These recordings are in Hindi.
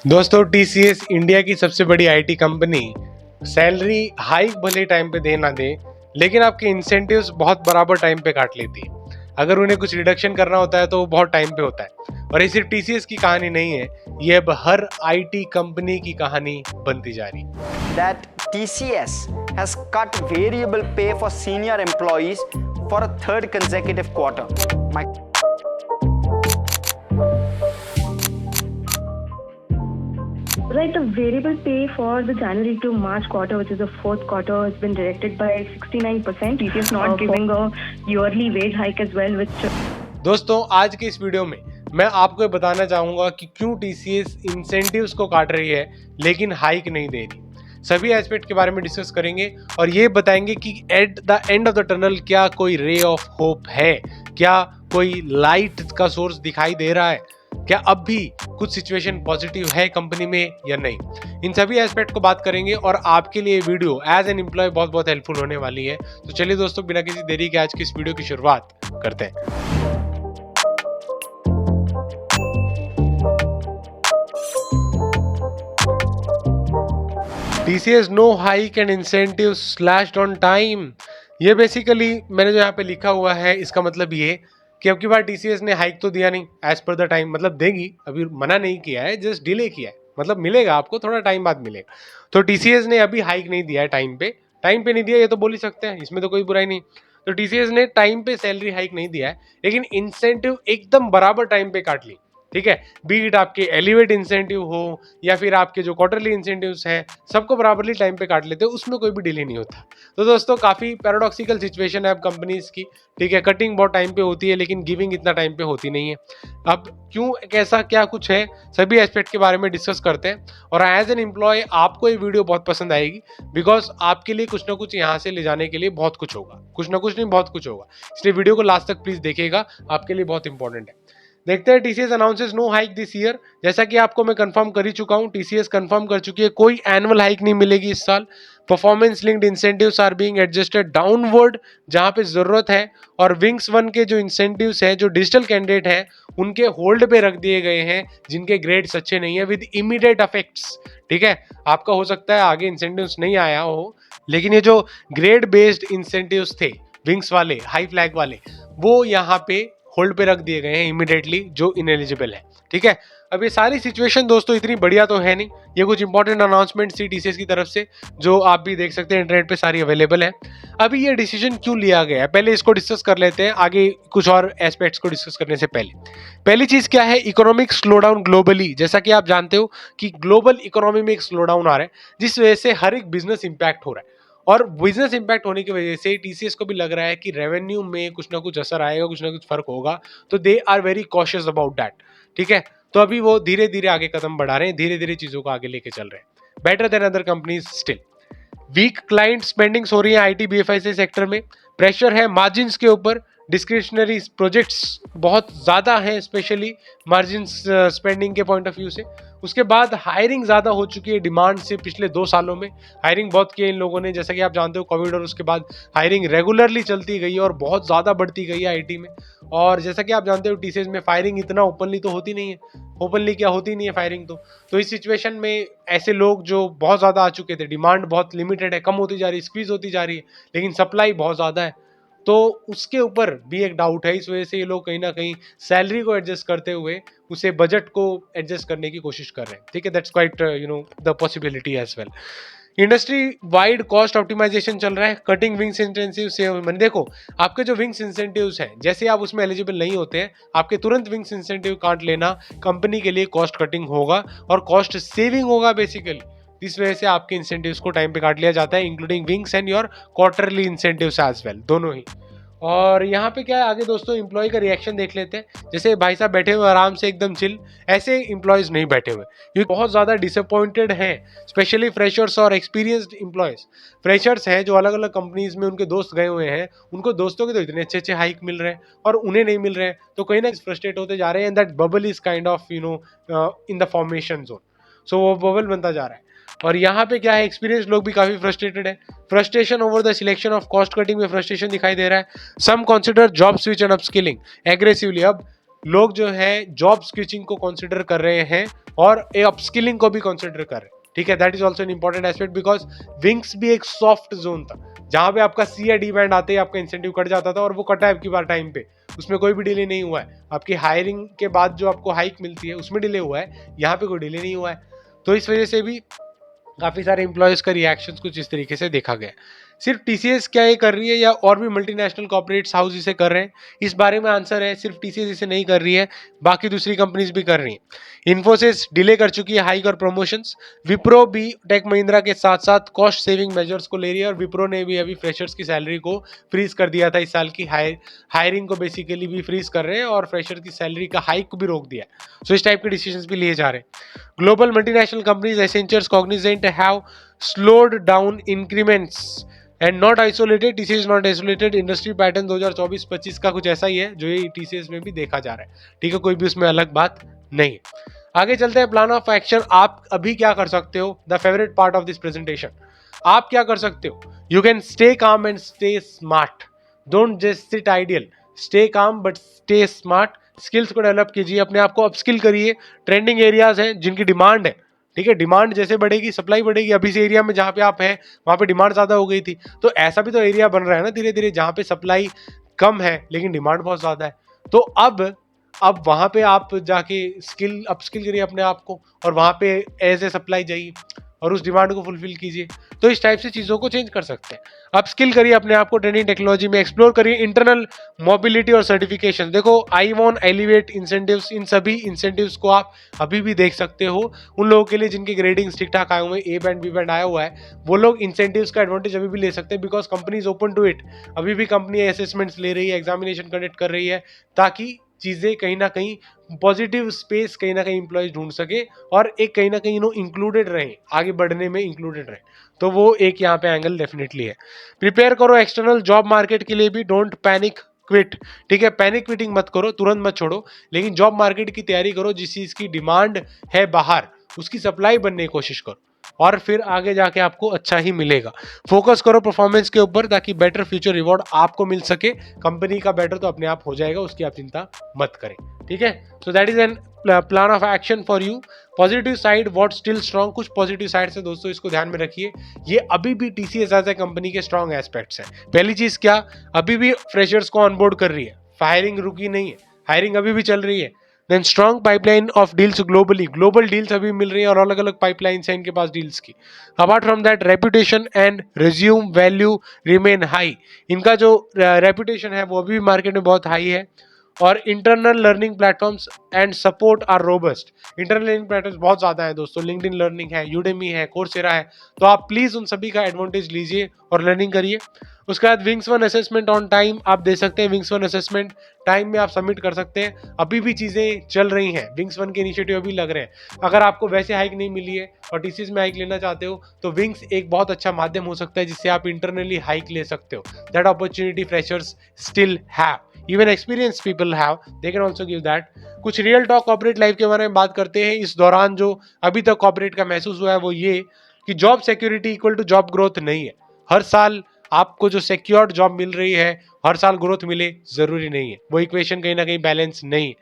दोस्तों टीसीएस इंडिया की सबसे बड़ी आईटी कंपनी सैलरी हाइक भले टाइम पे दे ना दे, लेकिन आपके इंसेंटिव्स बहुत बराबर टाइम पे काट लेती है। अगर उन्हें कुछ रिडक्शन करना होता है तो वो बहुत टाइम पे होता है। और ये सिर्फ टीसीएस की कहानी नहीं है, ये अब हर आईटी कंपनी की कहानी बनती जा रही है। That TCS has cut variable pay for senior employees for a third consecutive quarter. Right, the variable pay for the January to March quarter, which is the fourth quarter, has been directed by 69%. TCS not giving a yearly wage hike as well, which. दोस्तों आज के इस वीडियो में मैं आपको बताना चाहूंगा कि क्यों टीसीएस इंसेंटिव्स को काट रही है लेकिन हाइक नहीं दे रही। सभी एस्पेक्ट के बारे में डिस्कस करेंगे और ये बताएंगे कि at the end of the tunnel क्या कोई रे ऑफ होप है, क्या कोई लाइट का सोर्स दिखाई दे रहा है, क्या अब भी कुछ सिचुएशन पॉजिटिव है कंपनी में या नहीं। इन सभी एस्पेक्ट को बात करेंगे और आपके लिए वीडियो एज एन एम्प्लॉय बहुत बहुत हेल्पफुल होने वाली है। तो चलिए दोस्तों बिना किसी देरी के आज की इस वीडियो की शुरुआत करते हैं। TCS no hike and incentive slashed on time. ये बेसिकली मैंने जो यहाँ पे लिखा हुआ है इसका मतलब ये कि अब की बार TCS ने हाइक तो दिया नहीं एज पर द टाइम, मतलब देगी, अभी मना नहीं किया है, जस्ट डिले किया है, मतलब मिलेगा आपको थोड़ा टाइम बाद मिलेगा। तो TCS ने अभी हाइक नहीं दिया है, टाइम पे नहीं दिया, ये तो बोल ही सकते हैं, इसमें तो कोई बुराई नहीं। तो TCS ने टाइम पे सैलरी हाइक नहीं दिया है लेकिन इंसेंटिव एकदम बराबर टाइम पे काट ली। ठीक है, बीट आपके एलिवेट इंसेंटिव हो या फिर आपके जो क्वार्टरली इंसेंटिव्स हैं सबको बराबरली टाइम पे काट लेते हैं, उसमें कोई भी डिले नहीं होता। तो दोस्तों काफी पैराडॉक्सिकल सिचुएशन है अब कंपनीज की। ठीक है, कटिंग बहुत टाइम पे होती है लेकिन गिविंग इतना टाइम पे होती नहीं है। अब क्यों, कैसा क्या कुछ है, सभी एस्पेक्ट के बारे में डिस्कस करते हैं। और एज एन एम्प्लॉय आपको ये वीडियो बहुत पसंद आएगी बिकॉज आपके लिए कुछ ना कुछ यहाँ से ले जाने के लिए बहुत कुछ होगा, कुछ ना कुछ नहीं बहुत कुछ होगा, इसलिए वीडियो को लास्ट तक प्लीज देखिएगा, आपके लिए बहुत इंपॉर्टेंट है। देखते हैं TCS announces no hike this year. जैसा कि आपको मैं कंफर्म कर ही चुका हूं, टीसीएस कंफर्म कर चुकी है कोई एनुअल हाइक नहीं मिलेगी इस साल। Performance linked incentives are being adjusted downward जहां पे जरूरत है, और विंग्स वन के जो इंसेंटिव्स हैं, जो डिजिटल कैंडिडेट हैं, उनके होल्ड पे रख दिए गए हैं जिनके ग्रेड्स अच्छे नहीं है विद इमीडिएट इफेक्ट्स। ठीक है, आपका हो सकता है आगे इंसेंटिव्स नहीं आया हो लेकिन ये जो ग्रेड बेस्ड इंसेंटिव्स थे विंग्स वाले, हाई फ्लैग वाले, वो यहाँ पे होल्ड पे रख दिए गए हैं इमीडिएटली, जो इनएलिजिबल है। ठीक है, अब ये सारी सिचुएशन दोस्तों इतनी बढ़िया तो है नहीं, ये कुछ इंपॉर्टेंट अनाउंसमेंट थी टीसीएस की तरफ से जो आप भी देख सकते हैं, इंटरनेट पे सारी अवेलेबल है। अभी ये डिसीजन क्यों लिया गया है पहले इसको डिस्कस कर लेते हैं, आगे कुछ और एस्पेक्ट्स को डिस्कस करने से पहली चीज क्या है, इकोनॉमिक स्लोडाउन ग्लोबली। जैसा कि आप जानते हो कि ग्लोबल इकोनॉमी में एक स्लोडाउन आ रहा है जिस वजह से हर एक बिजनेस इंपैक्ट हो रहा है, और बिजनेस इंपैक्ट होने की वजह से टीसीएस को भी लग रहा है कि रेवेन्यू में कुछ ना कुछ असर आएगा, कुछ ना कुछ फर्क होगा, तो they are very cautious about that. ठीक है, तो अभी वो धीरे धीरे आगे कदम बढ़ा रहे हैं, धीरे धीरे चीजों को आगे लेके चल रहे हैं, better than other companies still. Weak client spendings हो रही है आईटी बीएफआईसी सेक्टर में, प्रेशर है मार्जिन्स के ऊपर, डिस्क्रिशनरी प्रोजेक्ट्स बहुत ज़्यादा हैं स्पेशली मार्जिन्स स्पेंडिंग के पॉइंट ऑफ व्यू से। उसके बाद हायरिंग ज़्यादा हो चुकी है डिमांड से, पिछले 2 सालों में हायरिंग बहुत की है इन लोगों ने। जैसा कि आप जानते हो कोविड और उसके बाद हायरिंग रेगुलरली चलती गई और बहुत ज़्यादा बढ़ती गई है आईटी में। और जैसा कि आप जानते हो टीसीएस में फायरिंग इतना ओपनली तो होती नहीं है, ओपनली क्या होती नहीं है फायरिंग तो इस सिचुएशन में ऐसे लोग जो बहुत ज़्यादा आ चुके थे, डिमांड बहुत लिमिटेड है, कम होती जा रही है, स्क्वीज होती जा रही है, लेकिन सप्लाई बहुत ज़्यादा है, तो उसके ऊपर भी एक डाउट है। इस वजह से ये लोग कहीं ना कहीं सैलरी को एडजस्ट करते हुए उसे बजट को एडजस्ट करने की कोशिश कर रहे हैं। ठीक है, that's quite the possibility as well. Industry wide cost optimization चल रहा है, कटिंग विंग्स इंसेंटिव से। मैंने देखो आपके जो विंग्स इंसेंटिव्स हैं, जैसे आप उसमें एलिजिबल नहीं होते हैं, आपके तुरंत विंग्स इंसेंटिव काट लेना कंपनी के लिए कॉस्ट कटिंग होगा और कॉस्ट सेविंग होगा बेसिकली। इस वजह से आपके इंसेंटिव्स को टाइम पे काट लिया जाता है, including wings and your quarterly incentives as well, दोनों ही। और यहाँ पे क्या है आगे दोस्तों, एम्प्लॉय का रिएक्शन देख लेते हैं। जैसे भाई साहब बैठे हुए आराम से एकदम चिल, ऐसे एम्प्लॉयज नहीं बैठे हुए, ये बहुत ज़्यादा डिसअपॉइंटेड हैं, स्पेशली फ्रेशर्स और एक्सपीरियंस्ड एम्प्लॉयज। फ्रेशर्स हैं जो अलग अलग कंपनीज में उनके दोस्त गए हुए हैं, उनको दोस्तों के तो इतने अच्छे अच्छे हाइक मिल रहे हैं और उन्हें नहीं मिल रहे हैं, तो कहीं ना फ्रस्ट्रेट होते जा रहे हैं। And that bubble is kind of in the formation zone, so वो बबल बनता जा रहा है। और यहाँ पे क्या है, एक्सपीरियंस लोग भी काफी फ्रस्ट्रेटेड है, frustration over the selection of cost cutting में फ्रस्ट्रेशन दिखाई दे रहा है। Some consider job switch and upskilling aggressively. अब लोग जो है जॉब स्विचिंग को कंसीडर कर रहे हैं और ए अपस्किलिंग को भी कंसिडर कर रहे हैं, ठीक है। That is also an important aspect because wings भी एक सॉफ्ट जोन था जहां पे आपका सी या डी बैंड आते ही आपका इंसेंटिव कट जाता था, और वो कटा है आपकी बार टाइम पे, उसमें कोई भी डिले नहीं हुआ है। आपकी हायरिंग के बाद जो आपको हाइक मिलती है उसमें डिले हुआ है, यहाँ पे कोई डिले नहीं हुआ है। तो इस वजह से भी काफ़ी सारे एम्प्लॉयज़ का रिएक्शंस कुछ इस तरीके से देखा गया। सिर्फ टीसीएस क्या ये कर रही है या और भी मल्टीनेशनल कॉर्पोरेट्स हाउस इसे कर रहे हैं, इस बारे में आंसर है सिर्फ टीसीएस इसे नहीं कर रही है, बाकी दूसरी कंपनीज भी कर रही हैं। इन्फोसिस डिले कर चुकी है हाइक और प्रमोशंस। विप्रो भी टेक महिंद्रा के साथ साथ कॉस्ट सेविंग मेजर्स को ले रही है, और विप्रो ने भी अभी फ्रेशर्स की सैलरी को फ्रीज कर दिया था। इस साल की हायरिंग को बेसिकली भी फ्रीज कर रहे हैं और फ्रेशर की सैलरी का हाइक को भी रोक दिया। सो इस टाइप के डिसीजंस भी लिए जा रहे हैं। Global multinational companies Accentures, Cognizant have slowed down increments and not isolated. TCS is not isolated. Industry pattern 2024-25 का कुछ ऐसा ही है जो ये TCS में भी देखा जा रहा है, ठीक है। कोई भी उसमें अलग बात नहीं है। आगे चलते हैं प्लान ऑफ एक्शन। आप अभी क्या कर सकते हो, the favourite part of this presentation. आप क्या कर सकते हो? You can stay calm and stay smart, don't just sit ideal, stay calm but stay smart. Skills को डेवलप कीजिए, अपने आप को अपस्किल करिए। ट्रेंडिंग एरियाज हैं जिनकी डिमांड है, ठीक है। डिमांड जैसे बढ़ेगी सप्लाई बढ़ेगी। अभी इस एरिया में जहाँ पे आप हैं वहाँ पे डिमांड ज़्यादा हो गई थी, तो ऐसा भी तो एरिया बन रहा है ना धीरे धीरे जहाँ पे सप्लाई कम है लेकिन डिमांड बहुत ज़्यादा है। तो अब वहाँ पे आप जाके अपस्किल करिए अपने आप को, और वहाँ पे एज ए सप्लाई जाइए और उस डिमांड को फुलफिल कीजिए। तो इस टाइप से चीज़ों को चेंज कर सकते हैं। अपस्किल करिए अपने आप को, ट्रेनिंग टेक्नोलॉजी में एक्सप्लोर करिए, इंटरनल मोबिलिटी और सर्टिफिकेशन। देखो आईवॉन, एलिवेट इंसेंटिव्स, इन सभी इंसेंटिव्स को आप अभी भी देख सकते हो। उन लोगों के लिए जिनके ग्रेडिंग्स ठीक ठाक आए हुए हैं, ए बैंड बी बैंड आया हुआ है, वो लोग इंसेंटिव्स का एडवांटेज अभी भी ले सकते हैं because company is open to it. अभी भी कंपनी असेसमेंट्स ले रही है, एग्जामिनेशन कंडक्ट कर रही है, ताकि चीज़ें कहीं ना कहीं पॉजिटिव स्पेस कहीं ना कहीं इंप्लॉयज ढूंढ सके और एक कहीं ना कहीं इंक्लूडेड रहे, आगे बढ़ने में इंक्लूडेड रहे। तो वो एक यहाँ पे एंगल डेफिनेटली है। प्रिपेयर करो एक्सटर्नल जॉब मार्केट के लिए भी, डोंट पैनिक क्विट, ठीक है। पैनिक क्विटिंग मत करो, तुरंत मत छोड़ो, लेकिन जॉब मार्केट की तैयारी करो। जिस चीज़ की डिमांड है बाहर उसकी सप्लाई बनने की कोशिश करो, और फिर आगे जाके आपको अच्छा ही मिलेगा। फोकस करो परफॉर्मेंस के ऊपर ताकि बेटर फ्यूचर रिवॉर्ड आपको मिल सके। कंपनी का बेटर तो अपने आप हो जाएगा, उसकी आप चिंता मत करें, ठीक है। So that is an plan of action for you. Positive side, what still strong, कुछ पॉजिटिव साइड से दोस्तों इसको ध्यान में रखिए। ये अभी भी टीसीएस एज ए कंपनी के स्ट्रॉन्ग एस्पेक्ट्स हैं। पहली चीज क्या, अभी भी फ्रेशर्स को ऑनबोर्ड कर रही है, हायरिंग रुकी नहीं है, हायरिंग अभी भी चल रही है। Then strong pipeline of deals globally, global deals अभी मिल रही है और अलग अलग पाइपलाइंस हैं इनके पास डील्स की। Apart from that reputation and resume value remain high, इनका जो रेपुटेशन है वो अभी भी मार्केट में बहुत हाई है। और internal learning platforms and support are robust, internal learning platforms बहुत ज़्यादा है दोस्तों, लिंक्डइन लर्निंग है, यूडेमी है, कोर्सेरा है, तो आप प्लीज़ उन सभी का एडवांटेज लीजिए और लर्निंग करिए। उसके बाद wings one assessment on time आप दे सकते हैं, विंग्स वन असेसमेंट टाइम में आप सबमिट कर सकते हैं। अभी भी चीज़ें चल रही हैं, विंग्स वन के इनिशिएटिव अभी लग रहे हैं। अगर आपको वैसे हाइक नहीं मिली है और टीसीएस में हाइक लेना चाहते हो तो विंग्स एक बहुत अच्छा माध्यम हो सकता है जिससे आप इंटरनली हाइक ले सकते हो। That opportunity freshers still have, even experienced people have, they can also give that। कुछ रियल टॉक कॉर्पोरेट लाइफ के बारे में बात करते हैं। इस दौरान जो अभी तक कॉर्पोरेट का महसूस हुआ है वो ये कि job security equal to job growth नहीं है। हर साल आपको जो सिक्योर्ड जॉब मिल रही है हर साल ग्रोथ मिले जरूरी नहीं है, वो इक्वेशन कहीं ना कहीं बैलेंस नहीं।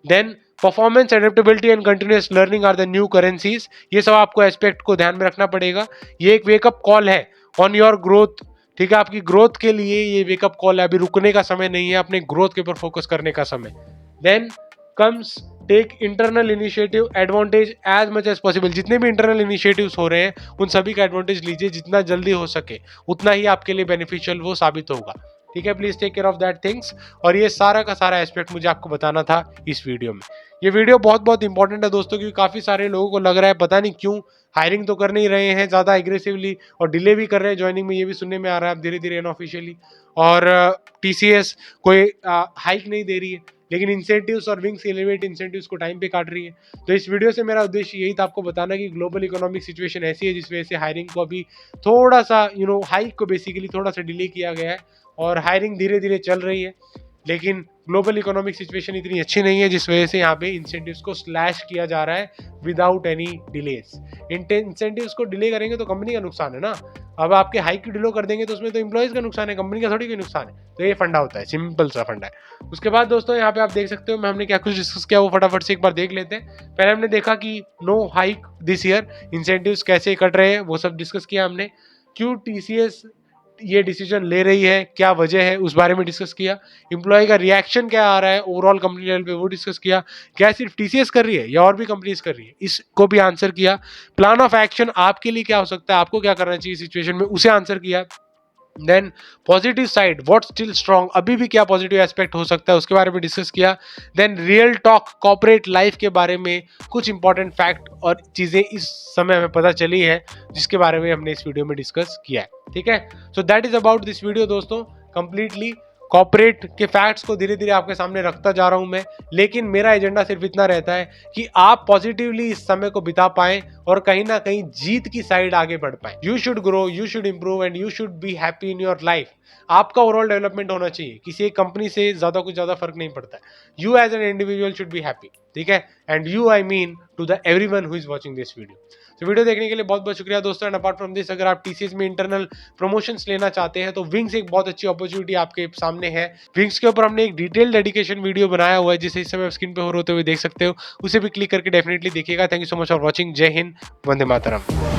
Then performance, adaptability and continuous learning are the new currencies, ये सब आपको एस्पेक्ट को ध्यान में रखना पड़ेगा। ये एक वेकअप कॉल है ऑन योर ग्रोथ, ठीक है। आपकी ग्रोथ के लिए ये वेकअप कॉल है, अभी रुकने का समय नहीं है, अपने ग्रोथ के ऊपर फोकस करने का समय। Then comes tech internal initiative advantage as much as possible, जितने भी इंटरनल इनिशिएटिव्स हो रहे हैं उन सभी का एडवांटेज लीजिए, जितना जल्दी हो सके उतना ही आपके लिए बेनिफिशियल वो साबित होगा, ठीक है। Please take care of that things. और ये सारा का सारा एस्पेक्ट मुझे आपको बताना था इस वीडियो में। ये वीडियो बहुत इंपॉर्टेंट है दोस्तों, क्योंकि काफ़ी सारे लोगों को लग रहा है पता नहीं क्यों हायरिंग तो कर नहीं रहे हैं ज़्यादा एग्रेसिवली और डिले भी कर रहे हैं ज्वाइनिंग में, ये भी सुनने में आ रहा है धीरे धीरे अनऑफिशियली। और टीसीएस कोई हाइक नहीं दे रही है, लेकिन इंसेंटिव्स और विंग्स एलिवेट इंसेंटिव्स को टाइम पे काट रही है। तो इस वीडियो से मेरा उद्देश्य यही था आपको बताना कि ग्लोबल इकोनॉमिक सिचुएशन ऐसी है जिस वजह से हायरिंग को अभी थोड़ा सा हाइक को बेसिकली थोड़ा सा डिले किया गया है और हायरिंग धीरे धीरे चल रही है, लेकिन ग्लोबल इकोनॉमिक सिचुएशन इतनी अच्छी नहीं है, जिस वजह से यहाँ पे इंसेंटिव्स को स्लैश किया जा रहा है विदाउट एनी डिलेस। इंसेंटिव्स को डिले करेंगे तो कंपनी का नुकसान है ना। अब आपके हाइक डिले कर देंगे तो उसमें तो एम्प्लॉइज का नुकसान है, कंपनी का थोड़ी कोई नुकसान है। तो ये फंडा होता है, सिंपल सा फंडा है। उसके बाद दोस्तों यहाँ पे आप देख सकते हो मैं हमने क्या कुछ डिस्कस किया वो फटाफट से एक बार देख लेते हैं। पहले हमने देखा कि no hike this year, incentives कैसे कट रहे हैं वो सब डिस्कस किया हमने। क्यों टीसीएस ये डिसीजन ले रही है, क्या वजह है, उस बारे में डिस्कस किया। एम्प्लॉय का रिएक्शन क्या आ रहा है ओवरऑल कंपनी लेवल पे, वो डिस्कस किया। क्या सिर्फ टीसीएस कर रही है या और भी कंपनीज कर रही है, इसको भी आंसर किया। प्लान ऑफ एक्शन आपके लिए क्या हो सकता है, आपको क्या करना चाहिए सिचुएशन में, उसे आंसर किया। Then positive side, what still strong, अभी भी क्या पॉजिटिव एस्पेक्ट हो सकता है उसके बारे में डिस्कस किया। Then real talk corporate life के बारे में कुछ इंपॉर्टेंट फैक्ट और चीजें इस समय हमें पता चली है जिसके बारे में हमने इस वीडियो में डिस्कस किया है। ठीक है, so that is about this video दोस्तों। कंप्लीटली कॉर्पोरेट के फैक्ट्स को धीरे धीरे आपके सामने रखता जा रहा हूं मैं, लेकिन मेरा एजेंडा सिर्फ इतना रहता है कि आप पॉजिटिवली इस समय को बिता पाएं और कहीं ना कहीं जीत की साइड आगे बढ़ पाएं। You should grow, you should improve and you should be happy in your life. आपका ओवरऑल डेवलपमेंट होना चाहिए, किसी एक कंपनी से ज्यादा कुछ ज्यादा फर्क नहीं पड़ता है। You as an individual should be happy, ठीक है, and you I mean to the everyone who is watching this video. तो वीडियो देखने के लिए बहुत बहुत शुक्रिया दोस्तों। एंड अपार्ट फ्रॉम दिस, अगर आप टीसीएस में इंटरनल प्रमोशंस लेना चाहते हैं तो विंग्स एक बहुत अच्छी अपॉर्चुनिटी आपके सामने है। विंग्स के ऊपर हमने एक डिटेल डेडिकेशन वीडियो बनाया हुआ है जिसे इस समय स्क्रीन पे होते हुए देख सकते हो, उसे भी क्लिक करके डेफिनेटली देखिएगा। Thank you so much for watching. जय हिंद, वंदे मातरम।